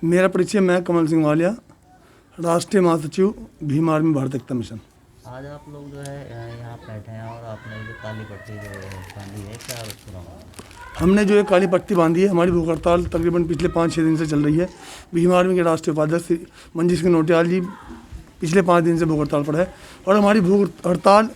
मेरा परिचय, मैं कमल सिंह वालिया, राष्ट्रीय महासचिव भीम आर्मी भारत एकता मिशन। आज आप लोग जो है यहाँ बैठे हैं और आपने जो काली पट्टी जो बांधी है, क्या उसका नाम है? हमने जो ये काली पट्टी बांधी है, हमारी भूख हड़ताल तकरीबन पिछले 5-6 दिन से चल रही है। भीम आर्मी के राष्ट्रीय उपाध्यक्ष मंजीत सिंह नोटियाल जी पिछले 5 दिन से भूख हड़ताल पर है। और हमारी भूख हड़ताल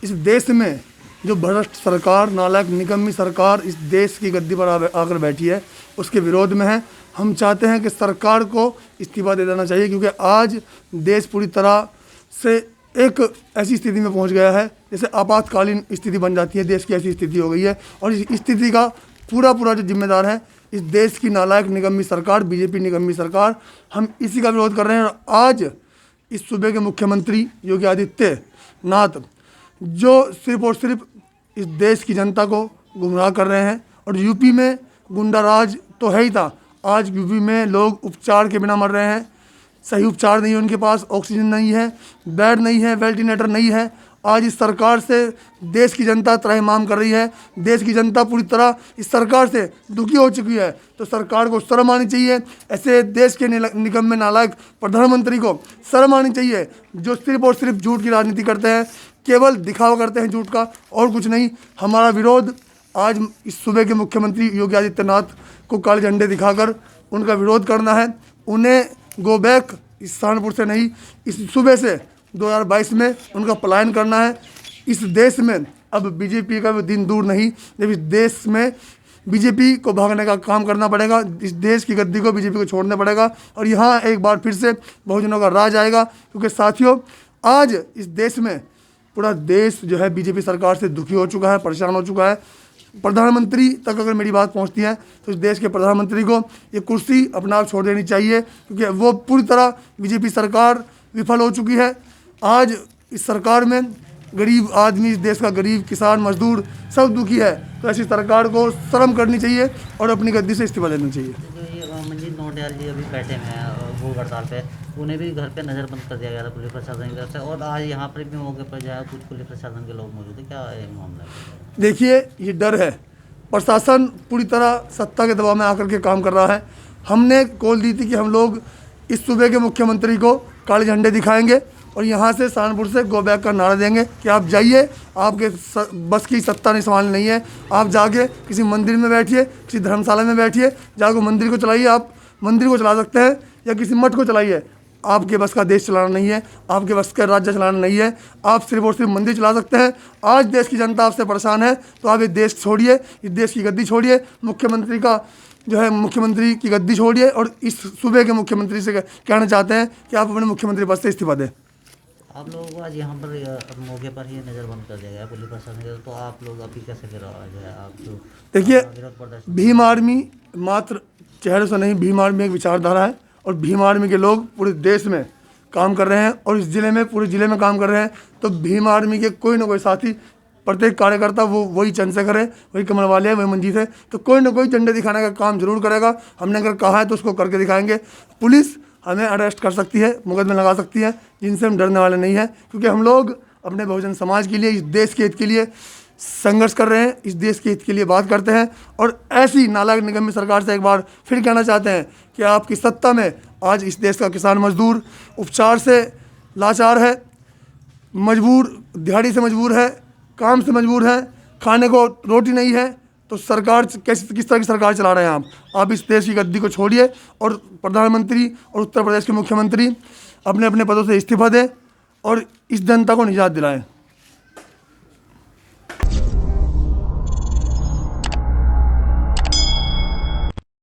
इस देश में जो भ्रष्ट सरकार, नालायक निकम्मी सरकार इस देश की गद्दी पर आकर बैठी है, उसके विरोध में है। हम चाहते हैं कि सरकार को इस्तीफा दे देना चाहिए, क्योंकि आज देश पूरी तरह से एक ऐसी स्थिति में पहुंच गया है जैसे आपातकालीन स्थिति बन जाती है। देश की ऐसी स्थिति हो गई है और इस स्थिति का पूरा जो जिम्मेदार है इस देश की नालायक निकम्मी सरकार, बीजेपी निकम्मी सरकार। हम इसी का विरोध कर रहे हैं। और आज इस सूबे के मुख्यमंत्री योगी आदित्यनाथ जो सिर्फ और सिर्फ इस देश की जनता को गुमराह कर रहे हैं, और यूपी में गुंडा राज तो है ही था, आज यूपी में लोग उपचार के बिना मर रहे हैं। सही उपचार नहीं है उनके पास, ऑक्सीजन नहीं है, बेड नहीं है, वेंटिलेटर नहीं है। आज इस सरकार से देश की जनता त्राहिमाम कर रही है। देश की जनता पूरी तरह इस सरकार से दुखी हो चुकी है। तो सरकार को शर्म आनी चाहिए। ऐसे देश के निकम्मे नालायक प्रधानमंत्री को शर्म आनी चाहिए, जो सिर्फ और सिर्फ झूठ की राजनीति करते हैं, केवल दिखावा करते हैं झूठ का और कुछ नहीं। हमारा विरोध आज इस सूबे के मुख्यमंत्री योगी आदित्यनाथ को काले झंडे दिखाकर उनका विरोध करना है। उन्हें गो बैक इस सहारनपुर से नहीं, इस सूबे से 2022 में उनका पलायन करना है। इस देश में अब बीजेपी का भी दिन दूर नहीं, जब इस देश में बीजेपी को भागने का काम करना पड़ेगा। इस देश की गद्दी को बीजेपी को छोड़ना पड़ेगा और यहाँ एक बार फिर से बहुजनों का राज आएगा। क्योंकि साथियों, आज इस देश में पूरा देश जो है बीजेपी सरकार से दुखी हो चुका है, परेशान हो चुका है। प्रधानमंत्री तक अगर मेरी बात पहुंचती है तो इस देश के प्रधानमंत्री को ये कुर्सी अपना आप छोड़ देनी चाहिए, क्योंकि वो पूरी तरह बीजेपी सरकार विफल हो चुकी है। आज इस सरकार में गरीब आदमी, इस देश का गरीब किसान मजदूर सब दुखी है। तो ऐसी सरकार को शर्म करनी चाहिए और अपनी गद्दी से इस्तीफा देना चाहिए। मंजीत नोटियाल जी अभी बैठे हुए हैं भूख हड़ताल पे, उन्हें भी घर पे नज़रबंद कर दिया गया था पुलिस प्रशासन की तरफ से, और आज यहाँ पर भी मौके पर जो है कुछ पुलिस प्रशासन के लोग मौजूद हैं। क्या है मामला है? देखिए, ये डर है। प्रशासन पूरी तरह सत्ता के दबाव में आकर के काम कर रहा है। हमने कॉल दी थी कि हम लोग इस सूबे के मुख्यमंत्री को काले झंडे दिखाएंगे और यहाँ से सहारनपुर से गो बैक का नारा देंगे कि आप जाइए, आपके बस की सत्ता नहीं संभालनी नहीं है। आप जाके किसी मंदिर में बैठिए, किसी धर्मशाला में बैठिए, जाकर मंदिर को चलाइए। आप मंदिर को चला सकते हैं या किसी मठ को चलाइए। आपके बस का देश चलाना नहीं है, आपके बस का राज्य चलाना नहीं है। आप सिर्फ और सिर्फ मंदिर चला सकते हैं। आज देश की जनता आपसे परेशान है, तो आप ये देश छोड़िए, इस देश की गद्दी छोड़िए, मुख्यमंत्री का जो है मुख्यमंत्री की गद्दी छोड़िए और इस सूबे के मुख्यमंत्री से कहना चाहते हैं कि आप अपने मुख्यमंत्री पद से इस्तीफा दें। आप लोगों को आज यहाँ पर मौके पर ही नज़रबंद कर दिया गया पुलिस प्रशासन के, तो आप लोग अभी कैसे फिर आप जो देखिए, विरोध प्रदर्शन? भीम आर्मी मात्र चेहरे से नहीं, भीम आर्मी एक विचारधारा है और भीम आर्मी के लोग पूरे देश में काम कर रहे हैं और इस ज़िले में, पूरे ज़िले में काम कर रहे हैं। तो भीम आर्मी के कोई ना कोई साथी, प्रत्येक कार्यकर्ता, वो वही चंद्रशेखर है, वही कमल वालिया है, वही मंजीत है, तो कोई ना कोई झंडे दिखाने का काम जरूर करेगा। हमने अगर कहा है तो उसको करके दिखाएंगे। पुलिस हमें अरेस्ट कर सकती है, मुकदमे लगा सकती है, जिनसे हम डरने वाले नहीं हैं, क्योंकि हम लोग अपने बहुजन समाज के लिए, इस देश के हित के लिए संघर्ष कर रहे हैं, इस देश के हित के लिए बात करते हैं। और ऐसी नालायक निगम्मी सरकार से एक बार फिर कहना चाहते हैं कि आपकी सत्ता में आज इस देश का किसान मजदूर उपचार से लाचार है, मजबूर, दिहाड़ी से मजबूर है, काम से मजबूर है, खाने को रोटी नहीं है। तो सरकार किस तरह की सरकार चला रहे हैं आप इस देश की गद्दी को छोड़िए और प्रधानमंत्री और उत्तर प्रदेश के मुख्यमंत्री अपने अपने पदों से इस्तीफा दें और इस जनता को निजात दिलाएं।